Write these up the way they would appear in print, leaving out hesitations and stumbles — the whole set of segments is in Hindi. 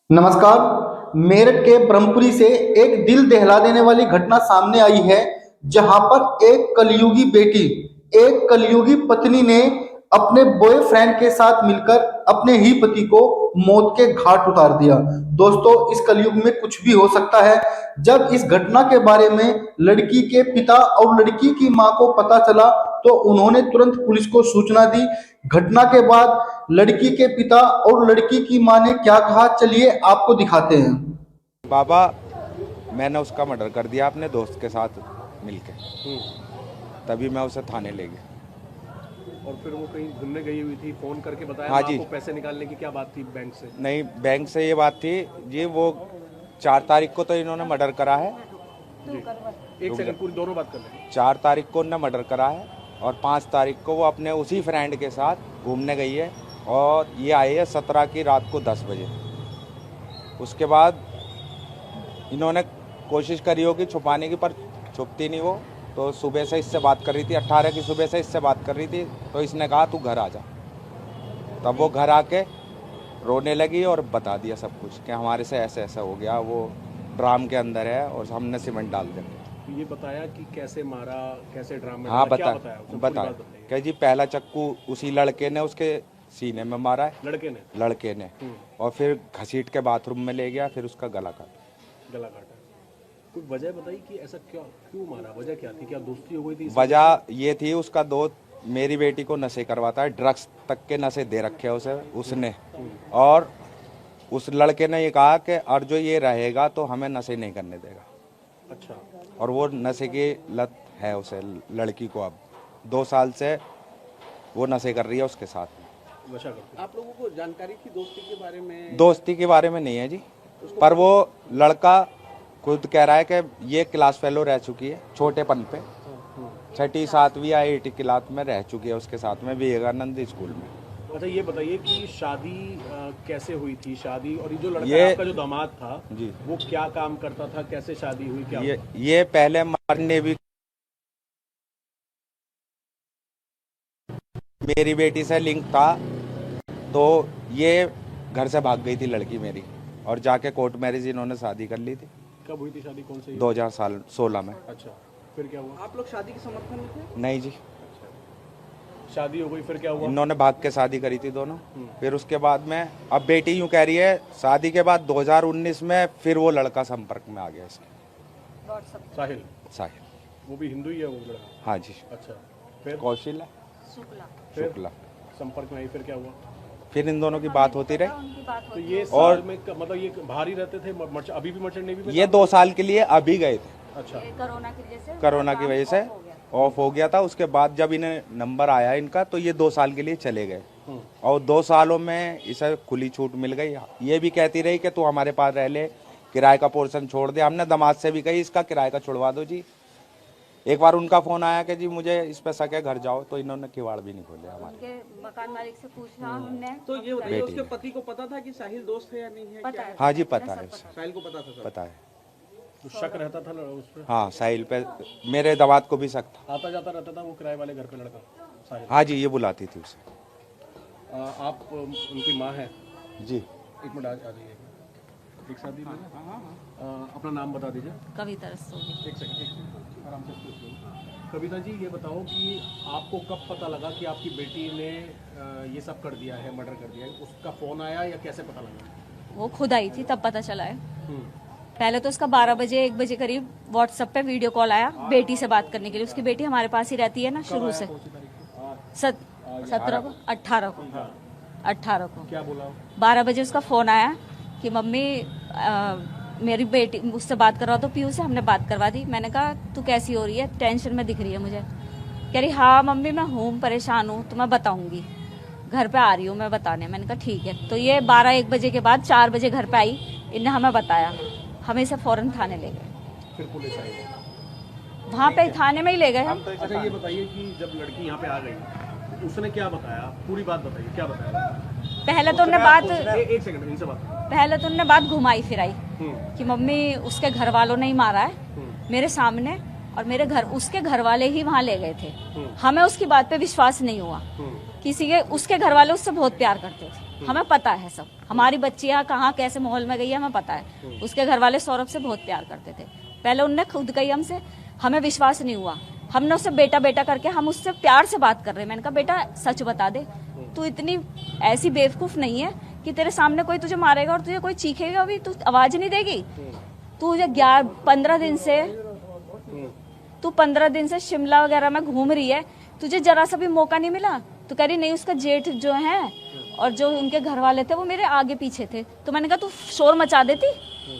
नमस्कार। मेरठ के ब्रह्मपुरी से एक दिल दहला देने वाली घटना सामने आई है, जहां पर एक कलयुगी पत्नी ने अपने बॉयफ्रेंड के साथ मिलकर अपने ही पति को मौत के घाट उतार दिया। दोस्तों, इस कलयुग में कुछ भी हो सकता है। जब इस घटना के बारे में लड़की के पिता और लड़की की मां को पता चला, तो उन्होंने तुरंत पुलिस को सूचना दी। घटना के बाद लड़की के पिता और लड़की की मां ने क्या कहा, चलिए आपको दिखाते हैं। बाबा, मैंने उसका मर्डर कर दिया अपने दोस्त के साथ मिलके। तभी मैं उसे थाने ले गया। और फिर वो कहीं घूमने गई हुई थी, फोन करके बताया हाँ माँ जी। को पैसे निकालने की क्या बात थी बैंक से? नहीं, बैंक से ये बात थी जी। वो 4 तारीख को तो इन्होंने मर्डर करा है जी। एक सेकंड, पूरी दोनों बात कर लें। 4 तारीख को उन्होंने मर्डर करा है और 5 तारीख को वो अपने उसी फ्रेंड के साथ घूमने गई है और ये आई है 17 की रात को 10 बजे। उसके बाद इन्होंने कोशिश करी होगी छुपाने की, पर छुपती नहीं वो। तो सुबह से इससे बात कर रही थी, 18 की सुबह से इससे बात कर रही थी। तो इसने कहा तू घर आ जा। तब वो घर आके रोने लगी और बता दिया सब कुछ कि हमारे से ऐसे ऐसा हो गया, वो ड्राम के अंदर है और हमने सीमेंट डाल दिया। ये बताया कि कैसे मारा, कैसे ड्रामा? हाँ, क्या बता बताया? बता क्या जी, पहला चक्कू उसी लड़के ने उसके सीने में मारा है, लड़के ने और फिर घसीट के बाथरूम में ले गया, फिर उसका गला काटा। कोई वजह बताई कि ऐसा क्यों मारा? वजह क्या थी? क्या दोस्ती हो गई थी? वजह ये थी, उसका दोस्त मेरी बेटी को नशे करवाता है, ड्रग्स तक के नशे दे रखे हैं उसने। और उस लड़के ने ये कहा कि और जो ये रहेगा तो हमें नशे नहीं करने देगा। अच्छा। और वो नशे की लत है उसे, लड़की को अब 2 साल से वो नशे कर रही है उसके साथ। नशा करती। आप लोगों को जानकारी थी दोस्ती के बारे में? दोस्ती के बारे में नहीं है जी, पर वो लड़का खुद कह रहा है कि ये क्लास फेलो रह चुकी है छोटेपन पे, 6ठी 7वीं या 8वीं क्लास में रह चुकी है उसके साथ में विवेकानंद स्कूल में। अच्छा, ये बताइए कि शादी कैसे हुई थी? शादी और ये जो लड़का आपका जो दामाद था जी, वो क्या काम करता था? कैसे शादी हुई? क्या ये पहले मरने भी मेरी बेटी से लिंक था, तो ये घर से भाग गई थी लड़की मेरी और जाके कोर्ट मैरिज इन्होंने शादी कर ली थी। कब हुई थी शादी? कौन सी? 2016 में। अच्छा, फिर क्या हुआ? आप लोग शादी के समर्थन में थे? नहीं जी, शादी हो गई, फिर क्या हुआ? इन्होंने भाग के शादी करी थी दोनों। फिर उसके बाद में अब बेटी यूँ कह रही है शादी के बाद 2019 में फिर वो लड़का संपर्क में आ गया इसके। साहिल वो भी हिंदू ही है वो लड़का? हाँ जी। अच्छा, फिर? कौशल है, फिर शुक्ला। संपर्क में आई, फिर क्या हुआ? फिर इन दोनों की बात होती रही। तो ये और साल में मतलब ये बाहर ही रहते थे? अभी भी मर्चेंट नेवी में? ये 2 साल के लिए अभी गए थे, अच्छा। कोरोना की वजह से ऑफ हो गया था। उसके बाद जब इन्हें नंबर आया इनका, तो ये 2 साल के लिए चले गए और 2 सालों में इसे खुली छूट मिल गई। ये भी कहती रही कि तू हमारे पास रह ले, किराए का पोर्शन छोड़ दे। हमने दामाद से भी कही इसका किराए का छुड़वा दो जी। एक बार उनका फोन आया कि जी मुझे इस पे शक है, घर जाओ, तो इन्होंने किवाड़ भी नहीं खोले हमारे। मकान मालिक से पूछा हमने, तो ये बताइए उसके पति को पता था कि साहिल दोस्त है या नहीं है? पता है। हाँ जी, पता है उसे, साहिल को पता था सब? पता है। तो शक रहता था उस पर? हाँ, साहिल पे मेरे दामाद को भी शक था। आता जाता रहता था वो किराए वाले घर पे लड़का साहिल? हाँ जी, ये बुलाती थी उसे। आप उनकी माँ हैं? जी। एक मिनट आ जाइए, एक साथ दीजिए। अपना नाम बता दीजिए। कविता रस्तोगी। एक सेकंड, आराम से। कविता जी, ये बताओ कि आपको कब पता लगा कि आपकी बेटी ने ये सब कर दिया है, मर्डर कर दिया है? उसका फोन आया या कैसे पता लगा? वो खुद आई थी तब पता चला है। पहले तो उसका 12 बजे 1 बजे करीब व्हाट्सएप पे वीडियो कॉल आया बेटी से बात करने के लिए। उसकी बेटी हमारे पास ही रहती है ना शुरू से। 17 को 18 को क्या बोला? 12 बजे उसका फोन आया कि मम्मी मेरी बेटी उससे बात करवा दो, पीयू से। हमने बात करवा दी। मैंने कहा तू कैसी हो रही है, टेंशन में दिख रही है मुझे। कह रही हाँ मम्मी मैं हूँ, परेशान हूँ, तो मैं बताऊंगी, घर पे आ रही हूँ मैं बताने। मैंने कहा ठीक है। तो ये 12-1 बजे के बाद 4 बजे घर पे आई, इनने हमें बताया, हमें इसे फौरन थाने ले गए। फिर पुलिस आई? वहाँ पे थाने में ही ले गए हम। अच्छा, ये बताइए कि जब लड़की यहाँ पे आ गई तो उसने क्या बताया? पूरी बात बताइए, क्या बताया? पहले तो उन्होंने बात एक सेकंड, इनसे बात। पहले तो उन्होंने बात घुमाई फिराई कि मम्मी उसके घर वालों ने ही मारा है मेरे सामने, और मेरे घर उसके घर वाले ही वहां ले गए थे। हमें उसकी बात पे विश्वास नहीं हुआ। किसी के उसके घर वाले उससे बहुत प्यार करते थे, हमें पता है सब, हमारी बच्चियां कहाँ कैसे माहौल में गई है हमें पता है। उसके घर वाले सौरभ से बहुत प्यार करते थे। पहले उनने खुद कही हमसे, हमें विश्वास नहीं हुआ। हमने उससे बेटा बेटा करके हम उससे प्यार से बात कर रहे हैं। मैंने कहा बेटा सच बता दे, तू इतनी ऐसी बेवकूफ नहीं है कि तेरे सामने कोई तुझे मारेगा और तुझे कोई चीखेगा भी, तू आवाज नहीं देगी। तू 15 दिन से शिमला वगैरह में घूम रही है, तुझे जरा सा भी मौका नहीं मिला। तो कह रही नहीं, उसका जेठ जो है और जो उनके घर वाले थे वो मेरे आगे पीछे थे। तो मैंने कहा तू शोर मचा देती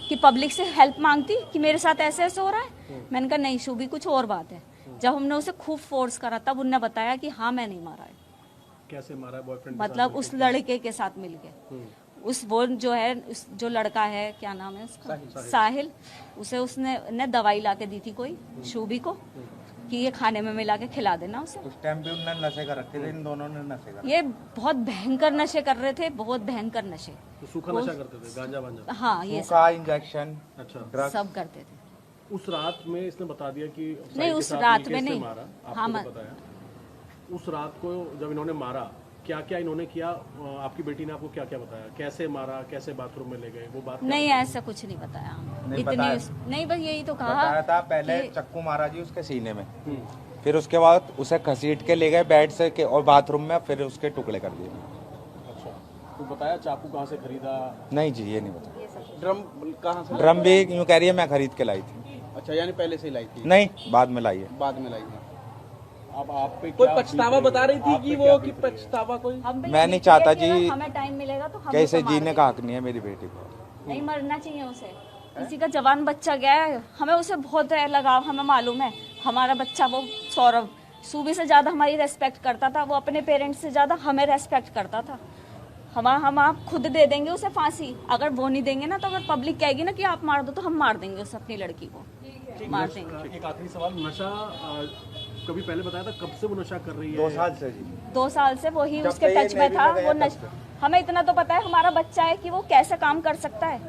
कि पब्लिक से हेल्प मांगती कि मेरे साथ ऐसे ऐसे हो रहा है। मैंने कहा नहीं शुभी, कुछ और बात है। जब हमने उसे खूब फोर्स करा तब उनने बताया कि हाँ मैं नहीं मारा है। कैसे मारा है? बॉयफ्रेंड मतलब उस लड़के के साथ मिलके, उस वो जो है जो लड़का है, क्या नाम है उसका, साहिल, उसे उसने दवाई ला के दी थी कोई शूबी को कि ये खाने में मिला के खिला देना उसे। उस टाइम पे उन्होंने नशे कर रखे थे, इन दोनों ने नशे कर। ये बहुत भयंकर नशे कर रहे थे, बहुत भयंकर नशे। तो सूखा नशा करते थे, गांजा वांजा? हाँ ये का इंजेक्शन, अच्छा, ड्रग्स सब करते थे। उस रात में इसने बता दिया कि नहीं, उस रात में नहीं। मारा, आपको हाँ, तो बताया। उस रात को जब इन्होंने मारा, क्या क्या इन्होंने किया? आपकी बेटी ने आपको क्या क्या बताया? कैसे मारा, कैसे बाथरूम में ले गए, वो बात नहीं ऐसा कुछ नहीं बताया। नहीं इतनी बताया। नहीं, बस यही तो कहा बताया था पहले कि- चक्कू मारा जी उसके सीने में, फिर उसके बाद उसे घसीट के ले गए बेड से और बाथरूम में फिर उसके टुकड़े कर दिए। अच्छा, तो बताया चाकू कहाँ से खरीदा? नहीं जी ये नहीं बताया। ड्रम कहाँ से? ड्रम भी यूँ कह रही है मैं खरीद के लाई थी। अच्छा, यानी पहले से ही लाई थी? नहीं बाद में लाई है। बाद में लाई थी। अब आप पे कोई क्या पछतावा बीत बता रही थी आप कि पे वो क्या कि बीत रही है? पछतावा कोई? हम भी मैं यही नहीं चाहता किया कि जी, हमें टाइम मिलेगा तो हम कैसे उसको मार जीने देंगे। का हक नहीं है मेरी बेटी को। नहीं मरना चाहिए उसे, किसी का जवान बच्चा गया है, हमें उसे बहुत है लगाव, हमें मालूम है। हमारा बच्चा वो सौरभ सूबी से ज्यादा हमारी रेस्पेक्ट करता था, वो अपने पेरेंट्स से ज्यादा हमें रेस्पेक्ट करता था। हम आप खुद दे देंगे उसे फांसी, अगर वो नहीं देंगे ना तो अगर पब्लिक कहेगी ना कि आप मार दो तो हम मार देंगे उसे, अपनी लड़की को मार देंगे। एक आखिरी सवाल, नशा कभी पहले बताया था कब से वो नशा कर रही है? 2 साल से जी। 2 साल से वही जब उसके से ये टच में नेवी था में गया वो तब हमें इतना तो पता है हमारा बच्चा है कि वो कैसे काम कर सकता है।